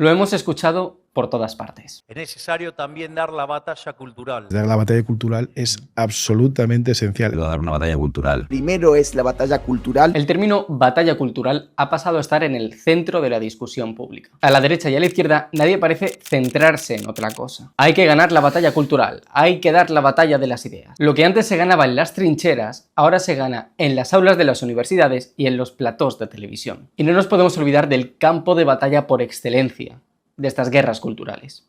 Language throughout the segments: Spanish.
Lo hemos escuchado por todas partes. Es necesario también dar la batalla cultural. Dar la batalla cultural es absolutamente esencial. Dar una batalla cultural. Primero es la batalla cultural. El término batalla cultural ha pasado a estar en el centro de la discusión pública. A la derecha y a la izquierda nadie parece centrarse en otra cosa. Hay que ganar la batalla cultural, hay que dar la batalla de las ideas. Lo que antes se ganaba en las trincheras, ahora se gana en las aulas de las universidades y en los platós de televisión. Y no nos podemos olvidar del campo de batalla por excelencia de estas guerras culturales: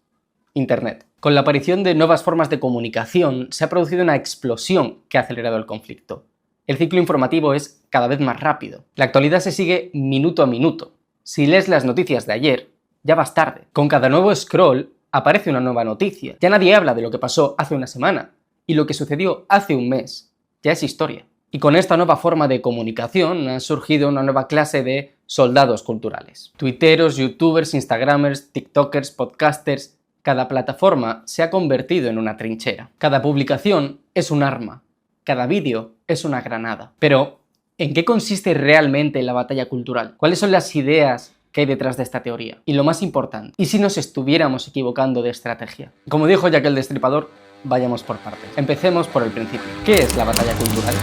Internet. Con la aparición de nuevas formas de comunicación se ha producido una explosión que ha acelerado el conflicto. El ciclo informativo es cada vez más rápido. La actualidad se sigue minuto a minuto. Si lees las noticias de ayer, ya vas tarde. Con cada nuevo scroll aparece una nueva noticia. Ya nadie habla de lo que pasó hace una semana, y lo que sucedió hace un mes ya es historia. Y con esta nueva forma de comunicación ha surgido una nueva clase de soldados culturales. Tuiteros, youtubers, instagramers, tiktokers, podcasters. Cada plataforma se ha convertido en una trinchera. Cada publicación es un arma. Cada vídeo es una granada. Pero, ¿en qué consiste realmente la batalla cultural? ¿Cuáles son las ideas que hay detrás de esta teoría? Y lo más importante, ¿y si nos estuviéramos equivocando de estrategia? Como dijo Jack el Destripador, vayamos por partes. Empecemos por el principio. ¿Qué es la batalla cultural?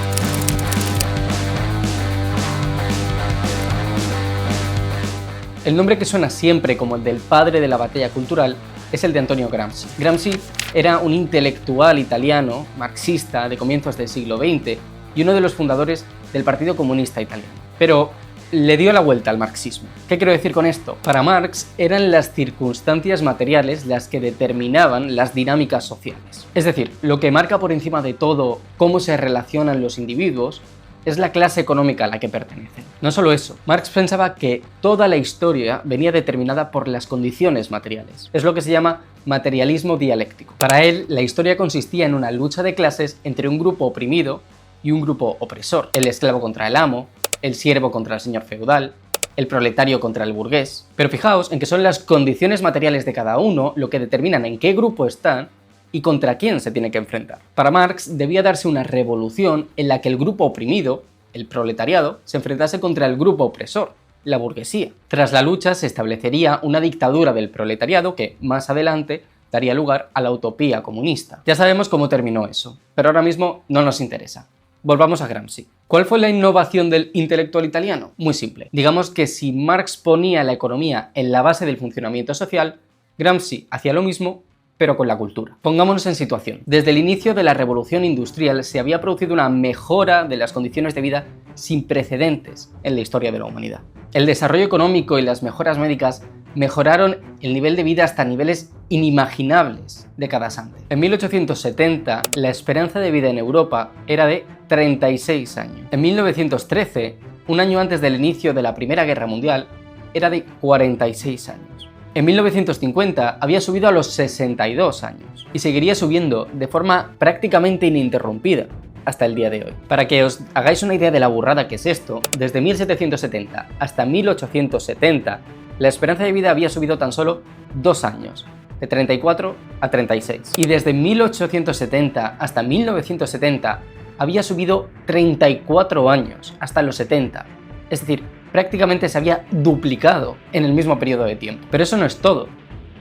El nombre que suena siempre como el del padre de la batalla cultural es el de Antonio Gramsci. Gramsci era un intelectual italiano, marxista, de comienzos del siglo XX y uno de los fundadores del Partido Comunista Italiano. Pero le dio la vuelta al marxismo. ¿Qué quiero decir con esto? Para Marx eran las circunstancias materiales las que determinaban las dinámicas sociales. Es decir, lo que marca por encima de todo cómo se relacionan los individuos es la clase económica a la que pertenecen. No solo eso, Marx pensaba que toda la historia venía determinada por las condiciones materiales. Es lo que se llama materialismo dialéctico. Para él, la historia consistía en una lucha de clases entre un grupo oprimido y un grupo opresor. El esclavo contra el amo, el siervo contra el señor feudal, el proletario contra el burgués. Pero fijaos en que son las condiciones materiales de cada uno lo que determinan en qué grupo están y contra quién se tiene que enfrentar. Para Marx debía darse una revolución en la que el grupo oprimido, el proletariado, se enfrentase contra el grupo opresor, la burguesía. Tras la lucha se establecería una dictadura del proletariado que, más adelante, daría lugar a la utopía comunista. Ya sabemos cómo terminó eso, pero ahora mismo no nos interesa. Volvamos a Gramsci. ¿Cuál fue la innovación del intelectual italiano? Muy simple. Digamos que si Marx ponía la economía en la base del funcionamiento social, Gramsci hacía lo mismo, pero con la cultura. Pongámonos en situación. Desde el inicio de la revolución industrial se había producido una mejora de las condiciones de vida sin precedentes en la historia de la humanidad. El desarrollo económico y las mejoras médicas mejoraron el nivel de vida hasta niveles inimaginables décadas antes. En 1870, la esperanza de vida en Europa era de 36 años. En 1913, un año antes del inicio de la Primera Guerra Mundial, era de 46 años. En 1950 había subido a los 62 años y seguiría subiendo de forma prácticamente ininterrumpida hasta el día de hoy. Para que os hagáis una idea de la burrada que es esto, desde 1770 hasta 1870, la esperanza de vida había subido tan solo 2 años, de 34 a 36. Y desde 1870 hasta 1970 había subido 34 años, hasta los 70. Es decir, prácticamente se había duplicado en el mismo periodo de tiempo. Pero eso no es todo.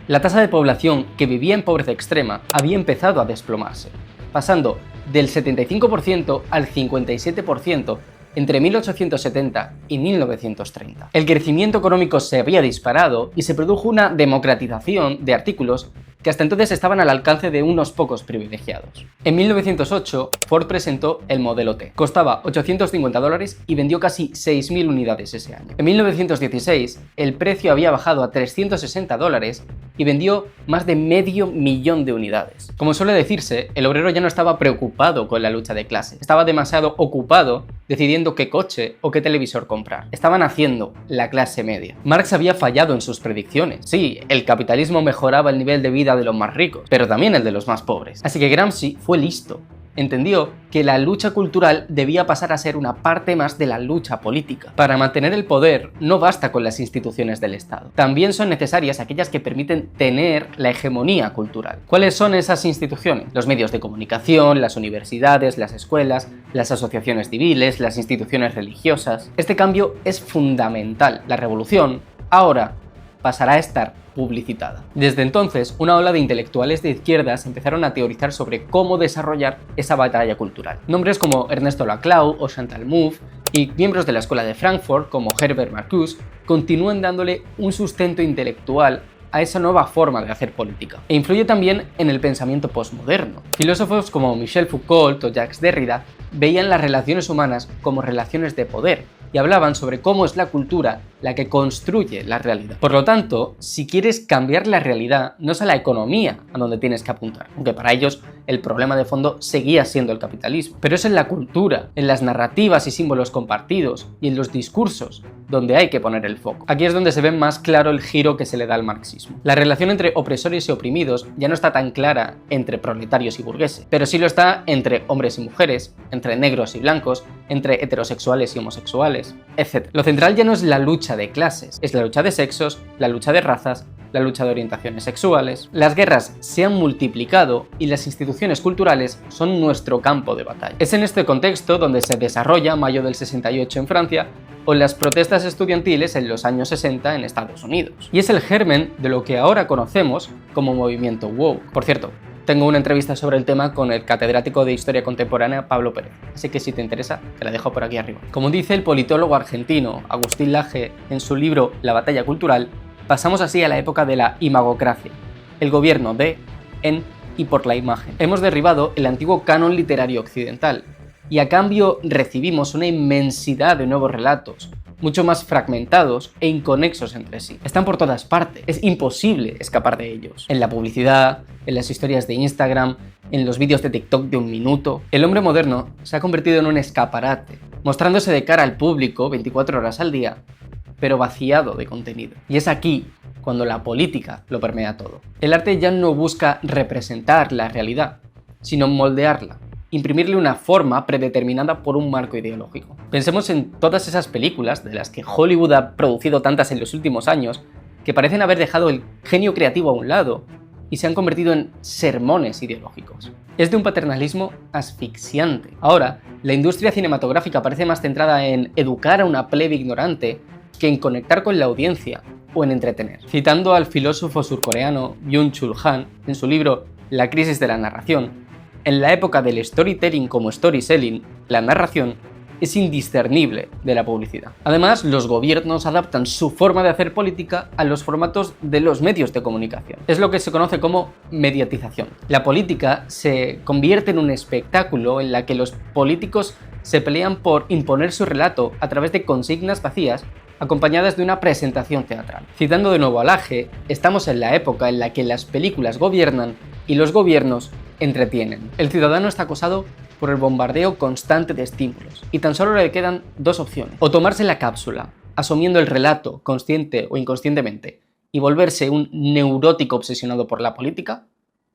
La tasa de población que vivía en pobreza extrema había empezado a desplomarse, pasando del 75% al 57% entre 1870 y 1930. El crecimiento económico se había disparado y se produjo una democratización de artículos que hasta entonces estaban al alcance de unos pocos privilegiados. En 1908, Ford presentó el Modelo T. Costaba $850 y vendió casi 6.000 unidades ese año. En 1916, el precio había bajado a $360 y vendió más de 500.000 de unidades. Como suele decirse, el obrero ya no estaba preocupado con la lucha de clase, estaba demasiado ocupado decidiendo qué coche o qué televisor comprar. Estaban haciendo la clase media. Marx había fallado en sus predicciones. Sí, el capitalismo mejoraba el nivel de vida de los más ricos, pero también el de los más pobres. Así que Gramsci fue listo. Entendió que la lucha cultural debía pasar a ser una parte más de la lucha política. Para mantener el poder no basta con las instituciones del Estado. También son necesarias aquellas que permiten tener la hegemonía cultural. ¿Cuáles son esas instituciones? Los medios de comunicación, las universidades, las escuelas, las asociaciones civiles, las instituciones religiosas. Este cambio es fundamental. La revolución ahora pasará a estar publicitada. Desde entonces, una ola de intelectuales de izquierdas empezaron a teorizar sobre cómo desarrollar esa batalla cultural. Nombres como Ernesto Laclau o Chantal Mouffe y miembros de la Escuela de Frankfurt como Herbert Marcuse continúan dándole un sustento intelectual a esa nueva forma de hacer política. E influye también en el pensamiento postmoderno. Filósofos como Michel Foucault o Jacques Derrida veían las relaciones humanas como relaciones de poder y hablaban sobre cómo es la cultura la que construye la realidad. Por lo tanto, si quieres cambiar la realidad, no es a la economía a donde tienes que apuntar, aunque para ellos el problema de fondo seguía siendo el capitalismo. Pero es en la cultura, en las narrativas y símbolos compartidos y en los discursos donde hay que poner el foco. Aquí es donde se ve más claro el giro que se le da al marxismo. La relación entre opresores y oprimidos ya no está tan clara entre proletarios y burgueses, pero sí lo está entre hombres y mujeres, entre negros y blancos, entre heterosexuales y homosexuales, etc. Lo central ya no es la lucha de clases, es la lucha de sexos, la lucha de razas, la lucha de orientaciones sexuales. Las guerras se han multiplicado y las instituciones culturales son nuestro campo de batalla. Es en este contexto donde se desarrolla Mayo del 68 en Francia o las protestas estudiantiles en los años 60 en Estados Unidos. Y es el germen de lo que ahora conocemos como movimiento woke. Por cierto, tengo una entrevista sobre el tema con el catedrático de Historia Contemporánea Pablo Pérez, así que si te interesa, te la dejo por aquí arriba. Como dice el politólogo argentino Agustín Laje en su libro La batalla cultural, pasamos así a la época de la imagocracia, el gobierno de, en y por la imagen. Hemos derribado el antiguo canon literario occidental y a cambio recibimos una inmensidad de nuevos relatos, mucho más fragmentados e inconexos entre sí. Están por todas partes, es imposible escapar de ellos. En la publicidad, en las historias de Instagram, en los vídeos de TikTok de un minuto. El hombre moderno se ha convertido en un escaparate, mostrándose de cara al público 24 horas al día, pero vaciado de contenido. Y es aquí cuando la política lo permea todo. El arte ya no busca representar la realidad, sino moldearla, imprimirle una forma predeterminada por un marco ideológico. Pensemos en todas esas películas de las que Hollywood ha producido tantas en los últimos años, que parecen haber dejado el genio creativo a un lado y se han convertido en sermones ideológicos. Es de un paternalismo asfixiante. Ahora, la industria cinematográfica parece más centrada en educar a una plebe ignorante que en conectar con la audiencia o en entretener. Citando al filósofo surcoreano Byung-Chul Han en su libro La crisis de la narración, en la época del storytelling como storytelling, la narración es indiscernible de la publicidad. Además, los gobiernos adaptan su forma de hacer política a los formatos de los medios de comunicación. Es lo que se conoce como mediatización. La política se convierte en un espectáculo en la que los políticos se pelean por imponer su relato a través de consignas vacías acompañadas de una presentación teatral. Citando de nuevo a Laje, estamos en la época en la que las películas gobiernan y los gobiernos entretienen. El ciudadano está acosado por el bombardeo constante de estímulos y tan solo le quedan dos opciones: o tomarse la cápsula, asumiendo el relato consciente o inconscientemente y volverse un neurótico obsesionado por la política,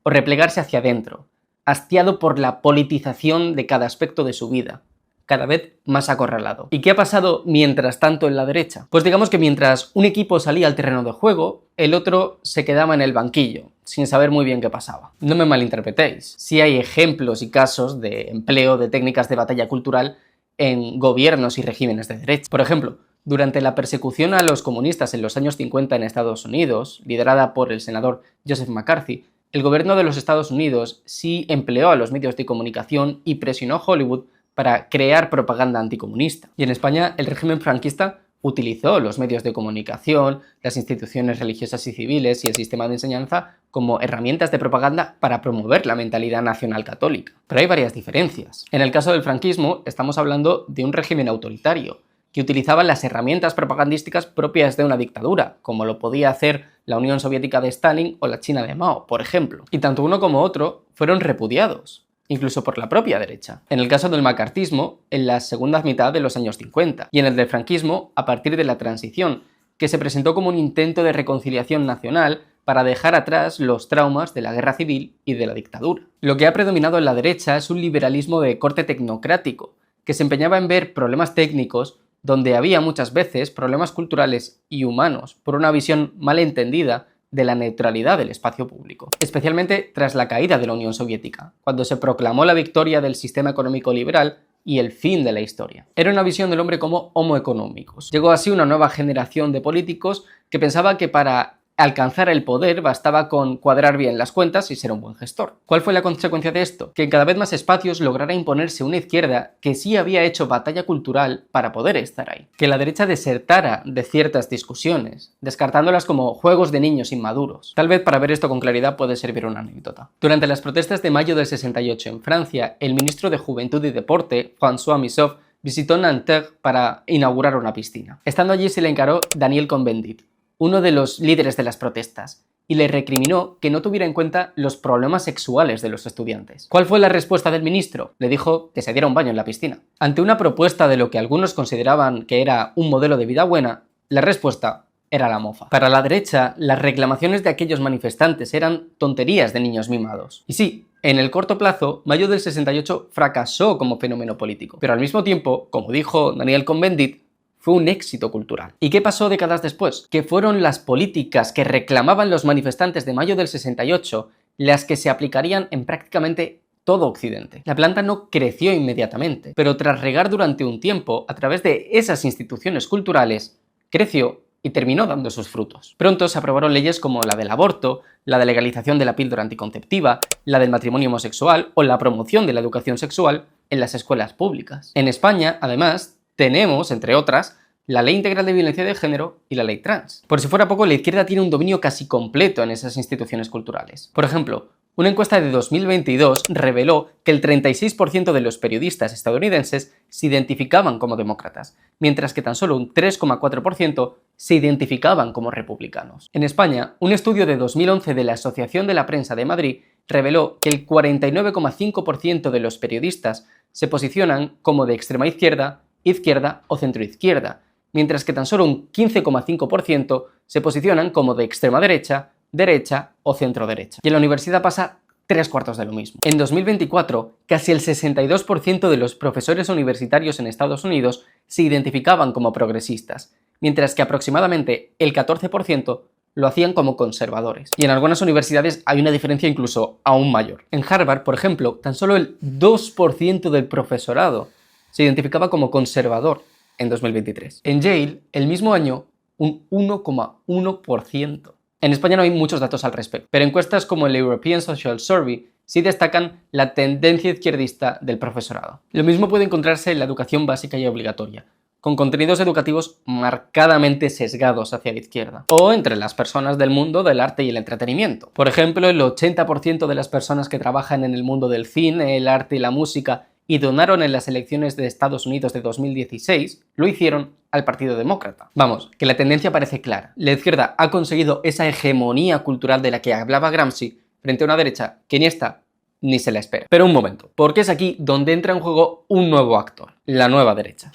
o replegarse hacia adentro, hastiado por la politización de cada aspecto de su vida, cada vez más acorralado. ¿Y qué ha pasado mientras tanto en la derecha? Pues digamos que mientras un equipo salía al terreno de juego, el otro se quedaba en el banquillo, sin saber muy bien qué pasaba. No me malinterpretéis, sí hay ejemplos y casos de empleo de técnicas de batalla cultural en gobiernos y regímenes de derecha. Por ejemplo, durante la persecución a los comunistas en los años 50 en Estados Unidos, liderada por el senador Joseph McCarthy, el gobierno de los Estados Unidos sí empleó a los medios de comunicación y presionó a Hollywood para crear propaganda anticomunista. Y en España, el régimen franquista utilizó los medios de comunicación, las instituciones religiosas y civiles y el sistema de enseñanza como herramientas de propaganda para promover la mentalidad nacional católica. Pero hay varias diferencias. En el caso del franquismo, estamos hablando de un régimen autoritario que utilizaba las herramientas propagandísticas propias de una dictadura, como lo podía hacer la Unión Soviética de Stalin o la China de Mao, por ejemplo. Y tanto uno como otro fueron repudiados, incluso por la propia derecha. En el caso del macartismo, en la segunda mitad de los años 50, y en el del franquismo, a partir de la transición, que se presentó como un intento de reconciliación nacional para dejar atrás los traumas de la guerra civil y de la dictadura. Lo que ha predominado en la derecha es un liberalismo de corte tecnocrático, que se empeñaba en ver problemas técnicos donde había muchas veces problemas culturales y humanos por una visión mal entendida de la neutralidad del espacio público, especialmente tras la caída de la Unión Soviética, cuando se proclamó la victoria del sistema económico liberal y el fin de la historia. Era una visión del hombre como homo economicus. Llegó así una nueva generación de políticos que pensaba que para alcanzara el poder bastaba con cuadrar bien las cuentas y ser un buen gestor. ¿Cuál fue la consecuencia de esto? Que en cada vez más espacios lograra imponerse una izquierda que sí había hecho batalla cultural para poder estar ahí. Que la derecha desertara de ciertas discusiones, descartándolas como juegos de niños inmaduros. Tal vez para ver esto con claridad puede servir una anécdota. Durante las protestas de mayo del 68 en Francia, el ministro de Juventud y Deporte, François Misov, visitó Nanterre para inaugurar una piscina. Estando allí se le encaró Daniel Cohn-Bendit, uno de los líderes de las protestas, y le recriminó que no tuviera en cuenta los problemas sexuales de los estudiantes. ¿Cuál fue la respuesta del ministro? Le dijo que se diera un baño en la piscina. Ante una propuesta de lo que algunos consideraban que era un modelo de vida buena, la respuesta era la mofa. Para la derecha, las reclamaciones de aquellos manifestantes eran tonterías de niños mimados. Y sí, en el corto plazo, mayo del 68 fracasó como fenómeno político, pero al mismo tiempo, como dijo Daniel Cohn-Bendit, fue un éxito cultural. ¿Y qué pasó décadas después? Que fueron las políticas que reclamaban los manifestantes de mayo del 68 las que se aplicarían en prácticamente todo Occidente. La planta no creció inmediatamente, pero tras regar durante un tiempo, a través de esas instituciones culturales, creció y terminó dando sus frutos. Pronto se aprobaron leyes como la del aborto, la de legalización de la píldora anticonceptiva, la del matrimonio homosexual o la promoción de la educación sexual en las escuelas públicas. En España, además, tenemos, entre otras, la Ley Integral de Violencia de Género y la Ley Trans. Por si fuera poco, la izquierda tiene un dominio casi completo en esas instituciones culturales. Por ejemplo, una encuesta de 2022 reveló que el 36% de los periodistas estadounidenses se identificaban como demócratas, mientras que tan solo un 3,4% se identificaban como republicanos. En España, un estudio de 2011 de la Asociación de la Prensa de Madrid reveló que el 49,5% de los periodistas se posicionan como de extrema izquierda, izquierda o centroizquierda, mientras que tan solo un 15,5% se posicionan como de extrema derecha, derecha o centro-derecha. Y en la universidad pasa 3/4 de lo mismo. En 2024, casi el 62% de los profesores universitarios en Estados Unidos se identificaban como progresistas, mientras que aproximadamente el 14% lo hacían como conservadores. Y en algunas universidades hay una diferencia incluso aún mayor. En Harvard, por ejemplo, tan solo el 2% del profesorado se identificaba como conservador en 2023. En Yale, el mismo año, un 1,1%. En España no hay muchos datos al respecto, pero encuestas como el European Social Survey sí destacan la tendencia izquierdista del profesorado. Lo mismo puede encontrarse en la educación básica y obligatoria, con contenidos educativos marcadamente sesgados hacia la izquierda, o entre las personas del mundo del arte y el entretenimiento. Por ejemplo, el 80% de las personas que trabajan en el mundo del cine, el arte y la música y donaron en las elecciones de Estados Unidos de 2016, lo hicieron al Partido Demócrata. Vamos, que la tendencia parece clara. La izquierda ha conseguido esa hegemonía cultural de la que hablaba Gramsci frente a una derecha que ni está ni se la espera. Pero un momento, porque es aquí donde entra en juego un nuevo actor, la nueva derecha.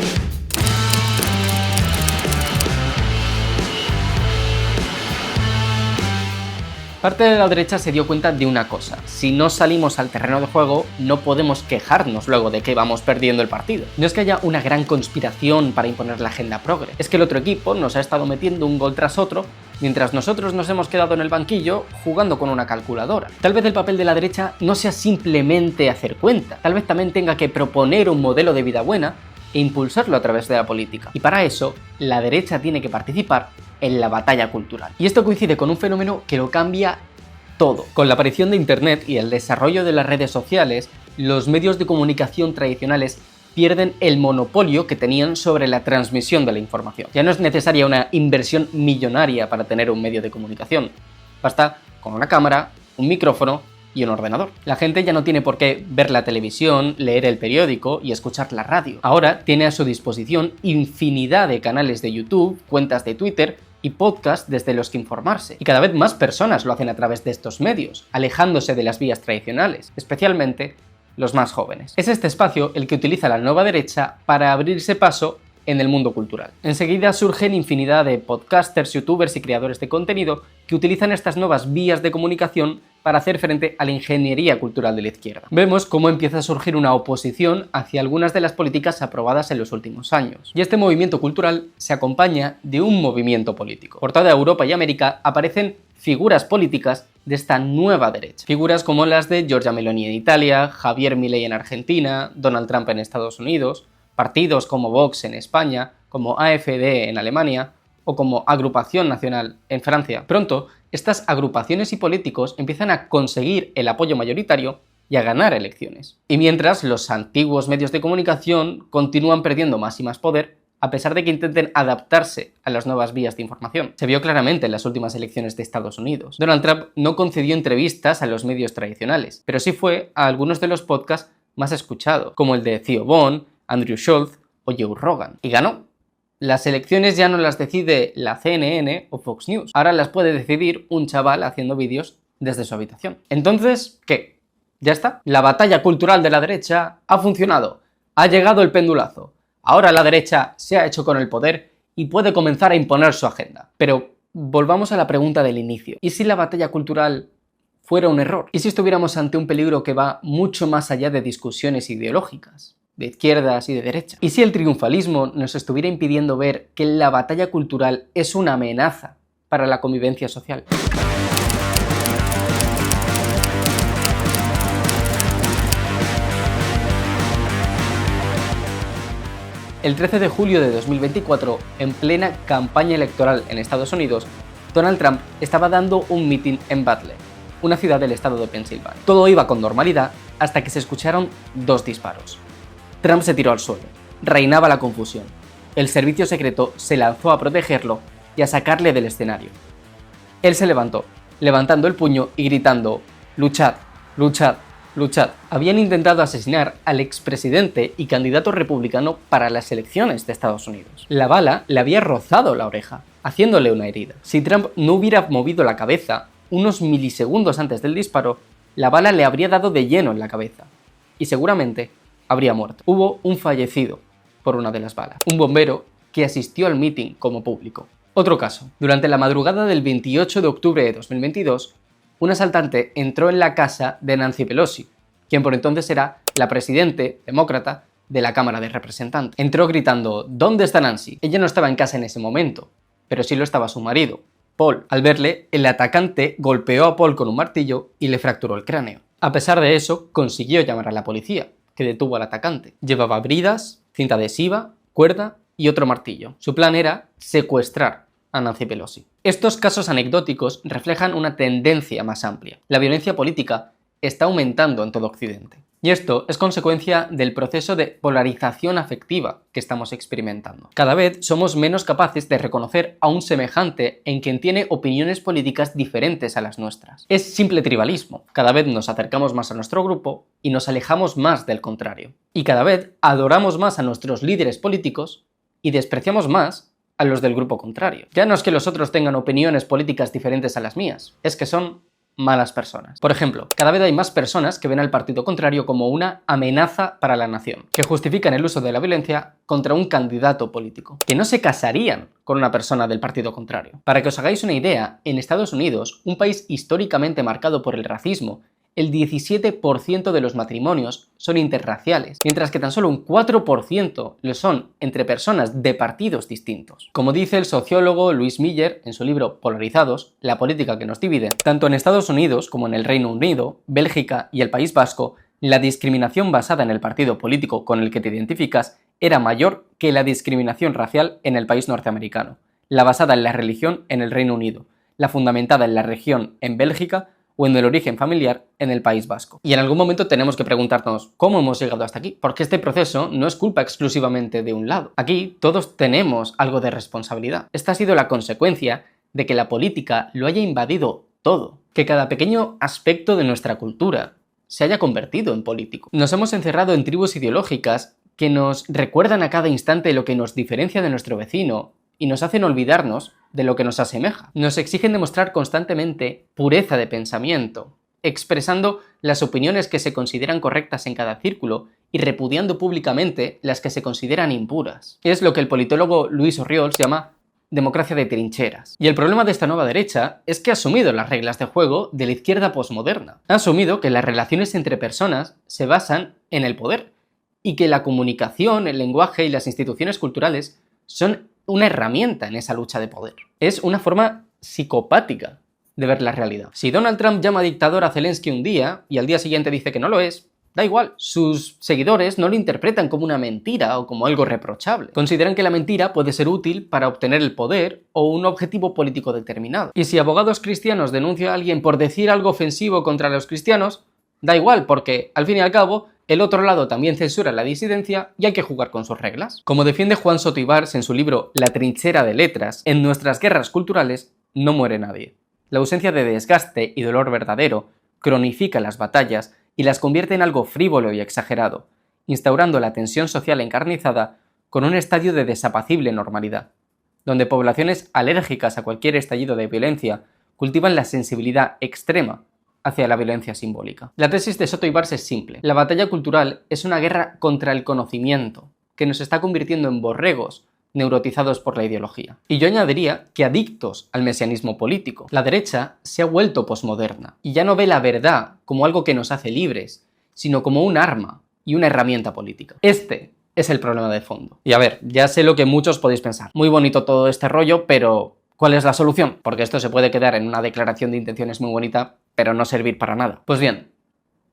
Parte de la derecha se dio cuenta de una cosa: si no salimos al terreno de juego, no podemos quejarnos luego de que vamos perdiendo el partido. No es que haya una gran conspiración para imponer la agenda progre, es que el otro equipo nos ha estado metiendo un gol tras otro, mientras nosotros nos hemos quedado en el banquillo jugando con una calculadora. Tal vez el papel de la derecha no sea simplemente hacer cuenta, tal vez también tenga que proponer un modelo de vida buena e impulsarlo a través de la política. Y para eso, la derecha tiene que participar en la batalla cultural. Y esto coincide con un fenómeno que lo cambia todo. Con la aparición de Internet y el desarrollo de las redes sociales, los medios de comunicación tradicionales pierden el monopolio que tenían sobre la transmisión de la información. Ya no es necesaria una inversión millonaria para tener un medio de comunicación. Basta con una cámara, un micrófono y un ordenador. La gente ya no tiene por qué ver la televisión, leer el periódico y escuchar la radio. Ahora tiene a su disposición infinidad de canales de YouTube, cuentas de Twitter y podcasts desde los que informarse. Y cada vez más personas lo hacen a través de estos medios, alejándose de las vías tradicionales, especialmente los más jóvenes. Es este espacio el que utiliza la nueva derecha para abrirse paso en el mundo cultural. Enseguida surgen infinidad de podcasters, youtubers y creadores de contenido que utilizan estas nuevas vías de comunicación para hacer frente a la ingeniería cultural de la izquierda. Vemos cómo empieza a surgir una oposición hacia algunas de las políticas aprobadas en los últimos años. Y este movimiento cultural se acompaña de un movimiento político. Por toda Europa y América aparecen figuras políticas de esta nueva derecha. Figuras como las de Giorgia Meloni en Italia, Javier Milei en Argentina, Donald Trump en Estados Unidos, partidos como Vox en España, como AfD en Alemania, o como Agrupación Nacional en Francia. Pronto, estas agrupaciones y políticos empiezan a conseguir el apoyo mayoritario y a ganar elecciones. Y mientras, los antiguos medios de comunicación continúan perdiendo más y más poder, a pesar de que intenten adaptarse a las nuevas vías de información. Se vio claramente en las últimas elecciones de Estados Unidos. Donald Trump no concedió entrevistas a los medios tradicionales, pero sí fue a algunos de los podcasts más escuchados, como el de Theo Von, Andrew Schultz o Joe Rogan. Y ganó. Las elecciones ya no las decide la CNN o Fox News. Ahora las puede decidir un chaval haciendo vídeos desde su habitación. Entonces, ¿qué? ¿Ya está? La batalla cultural de la derecha ha funcionado. Ha llegado el pendulazo. Ahora la derecha se ha hecho con el poder y puede comenzar a imponer su agenda. Pero volvamos a la pregunta del inicio. ¿Y si la batalla cultural fuera un error? ¿Y si estuviéramos ante un peligro que va mucho más allá de discusiones ideológicas, de izquierdas y de derechas? ¿Y si el triunfalismo nos estuviera impidiendo ver que la batalla cultural es una amenaza para la convivencia social? El 13 de julio de 2024, en plena campaña electoral en Estados Unidos, Donald Trump estaba dando un mitin en Butler, una ciudad del estado de Pensilvania. Todo iba con normalidad hasta que se escucharon 2 disparos. Trump se tiró al suelo. Reinaba la confusión. El servicio secreto se lanzó a protegerlo y a sacarle del escenario. Él se levantó, levantando el puño y gritando: «Luchad, luchad, luchad». Habían intentado asesinar al expresidente y candidato republicano para las elecciones de Estados Unidos. La bala le había rozado la oreja, haciéndole una herida. Si Trump no hubiera movido la cabeza, unos milisegundos antes del disparo, la bala le habría dado de lleno en la cabeza y seguramente habría muerto. Hubo un fallecido por una de las balas, un bombero que asistió al meeting como público. Otro caso. Durante la madrugada del 28 de octubre de 2022, un asaltante entró en la casa de Nancy Pelosi, quien por entonces era la presidente demócrata de la Cámara de Representantes. Entró gritando: «¿Dónde está Nancy?». Ella no estaba en casa en ese momento, pero sí lo estaba su marido, Paul. Al verle, el atacante golpeó a Paul con un martillo y le fracturó el cráneo. A pesar de eso, consiguió llamar a la policía, que detuvo al atacante. Llevaba bridas, cinta adhesiva, cuerda y otro martillo. Su plan era secuestrar a Nancy Pelosi. Estos casos anecdóticos reflejan una tendencia más amplia. La violencia política está aumentando en todo Occidente. Y esto es consecuencia del proceso de polarización afectiva que estamos experimentando. Cada vez somos menos capaces de reconocer a un semejante en quien tiene opiniones políticas diferentes a las nuestras. Es simple tribalismo. Cada vez nos acercamos más a nuestro grupo y nos alejamos más del contrario. Y cada vez adoramos más a nuestros líderes políticos y despreciamos más a los del grupo contrario. Ya no es que los otros tengan opiniones políticas diferentes a las mías, es que son malas personas. Por ejemplo, cada vez hay más personas que ven al partido contrario como una amenaza para la nación, que justifican el uso de la violencia contra un candidato político, que no se casarían con una persona del partido contrario. Para que os hagáis una idea, en Estados Unidos, un país históricamente marcado por el racismo, el 17% de los matrimonios son interraciales, mientras que tan solo un 4% lo son entre personas de partidos distintos. Como dice el sociólogo Louis Miller en su libro Polarizados, la política que nos divide, tanto en Estados Unidos como en el Reino Unido, Bélgica y el País Vasco, la discriminación basada en el partido político con el que te identificas era mayor que la discriminación racial en el país norteamericano, la basada en la religión en el Reino Unido, la fundamentada en la región en Bélgica o en el origen familiar en el País Vasco. Y en algún momento tenemos que preguntarnos ¿cómo hemos llegado hasta aquí? Porque este proceso no es culpa exclusivamente de un lado. Aquí todos tenemos algo de responsabilidad. Esta ha sido la consecuencia de que la política lo haya invadido todo, que cada pequeño aspecto de nuestra cultura se haya convertido en político. Nos hemos encerrado en tribus ideológicas que nos recuerdan a cada instante lo que nos diferencia de nuestro vecino y nos hacen olvidarnos de lo que nos asemeja. Nos exigen demostrar constantemente pureza de pensamiento, expresando las opiniones que se consideran correctas en cada círculo y repudiando públicamente las que se consideran impuras. Es lo que el politólogo Luis Orriols llama democracia de trincheras. Y el problema de esta nueva derecha es que ha asumido las reglas de juego de la izquierda posmoderna. Ha asumido que las relaciones entre personas se basan en el poder y que la comunicación, el lenguaje y las instituciones culturales son una herramienta en esa lucha de poder. Es una forma psicopática de ver la realidad. Si Donald Trump llama dictador a Zelensky un día y al día siguiente dice que no lo es, Da igual, sus seguidores no lo interpretan como una mentira o como algo reprochable. Consideran que la mentira puede ser útil para obtener el poder o un objetivo político determinado. Y si abogados cristianos denuncian a alguien por decir algo ofensivo contra los cristianos, da igual, porque al fin y al cabo el otro lado también censura la disidencia y hay que jugar con sus reglas. Como defiende Juan Soto Ibars en su libro La trinchera de letras, en nuestras guerras culturales no muere nadie. La ausencia de desgaste y dolor verdadero cronifica las batallas y las convierte en algo frívolo y exagerado, instaurando la tensión social encarnizada con un estadio de desapacible normalidad, donde poblaciones alérgicas a cualquier estallido de violencia cultivan la sensibilidad extrema hacia la violencia simbólica. La tesis de Soto Ibars es simple. La batalla cultural es una guerra contra el conocimiento, que nos está convirtiendo en borregos neurotizados por la ideología. Y yo añadiría que adictos al mesianismo político. La derecha se ha vuelto posmoderna y ya no ve la verdad como algo que nos hace libres, sino como un arma y una herramienta política. Este es el problema de fondo. Y a ver, ya sé lo que muchos podéis pensar. Muy bonito todo este rollo, pero ¿cuál es la solución? Porque esto se puede quedar en una declaración de intenciones muy bonita, pero no servir para nada. Pues bien,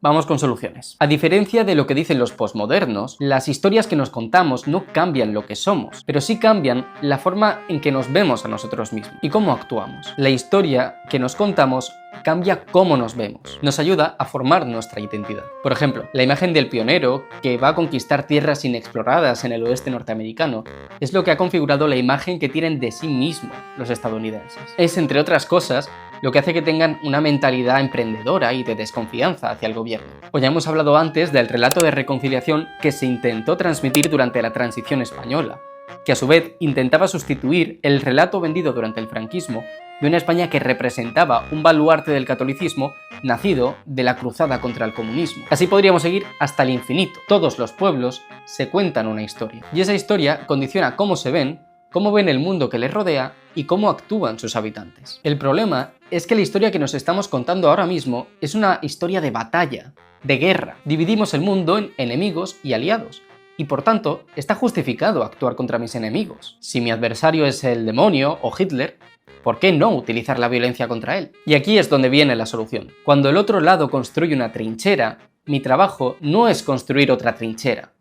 vamos con soluciones. A diferencia de lo que dicen los posmodernos, las historias que nos contamos no cambian lo que somos, pero sí cambian la forma en que nos vemos a nosotros mismos y cómo actuamos. La historia que nos contamos cambia cómo nos vemos. Nos ayuda a formar nuestra identidad. Por ejemplo, la imagen del pionero que va a conquistar tierras inexploradas en el oeste norteamericano es lo que ha configurado la imagen que tienen de sí mismos los estadounidenses. Es, entre otras cosas, lo que hace que tengan una mentalidad emprendedora y de desconfianza hacia el gobierno. O ya hemos hablado antes del relato de reconciliación que se intentó transmitir durante la transición española, que a su vez intentaba sustituir el relato vendido durante el franquismo de una España que representaba un baluarte del catolicismo nacido de la cruzada contra el comunismo. Así podríamos seguir hasta el infinito. Todos los pueblos se cuentan una historia, y esa historia condiciona cómo se ven, cómo ven el mundo que les rodea y cómo actúan sus habitantes. El problema es que la historia que nos estamos contando ahora mismo es una historia de batalla, de guerra. Dividimos el mundo en enemigos y aliados, y por tanto está justificado actuar contra mis enemigos. Si mi adversario es el demonio o Hitler, ¿por qué no utilizar la violencia contra él? Y aquí es donde viene la solución. Cuando el otro lado construye una trinchera, mi trabajo no es construir otra trinchera.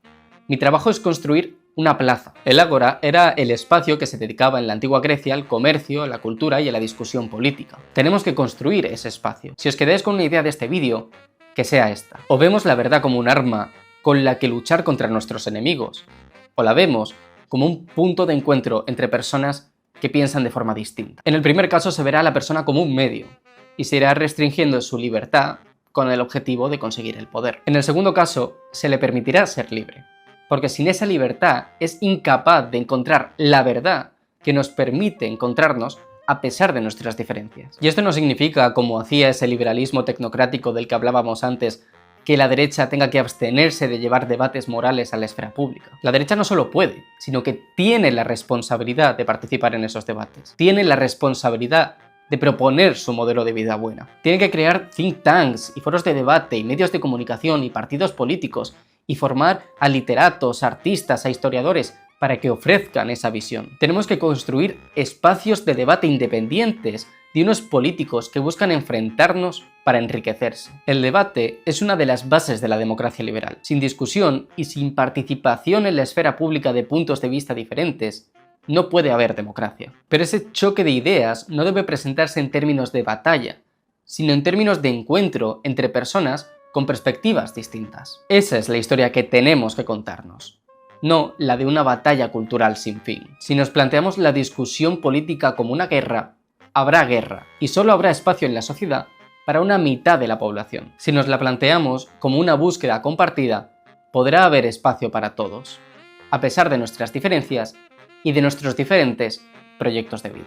Mi trabajo es construir una plaza. El ágora era el espacio que se dedicaba en la antigua Grecia al comercio, a la cultura y a la discusión política. Tenemos que construir ese espacio. Si os quedáis con una idea de este vídeo, que sea esta. O vemos la verdad como un arma con la que luchar contra nuestros enemigos, o la vemos como un punto de encuentro entre personas que piensan de forma distinta. En el primer caso se verá a la persona como un medio, y se irá restringiendo su libertad con el objetivo de conseguir el poder. En el segundo caso, se le permitirá ser libre, porque sin esa libertad es incapaz de encontrar la verdad que nos permite encontrarnos a pesar de nuestras diferencias. Y esto no significa, como hacía ese liberalismo tecnocrático del que hablábamos antes, que la derecha tenga que abstenerse de llevar debates morales a la esfera pública. La derecha no solo puede, sino que tiene la responsabilidad de participar en esos debates. Tiene la responsabilidad de proponer su modelo de vida buena. Tiene que crear think tanks y foros de debate y medios de comunicación y partidos políticos y formar a literatos, artistas, a historiadores para que ofrezcan esa visión. Tenemos que construir espacios de debate independientes de unos políticos que buscan enfrentarnos para enriquecerse. El debate es una de las bases de la democracia liberal. Sin discusión y sin participación en la esfera pública de puntos de vista diferentes, no puede haber democracia. Pero ese choque de ideas no debe presentarse en términos de batalla, sino en términos de encuentro entre personas con perspectivas distintas. Esa es la historia que tenemos que contarnos, no la de una batalla cultural sin fin. Si nos planteamos la discusión política como una guerra, habrá guerra, y solo habrá espacio en la sociedad para una mitad de la población. Si nos la planteamos como una búsqueda compartida, podrá haber espacio para todos, a pesar de nuestras diferencias y de nuestros diferentes proyectos de vida.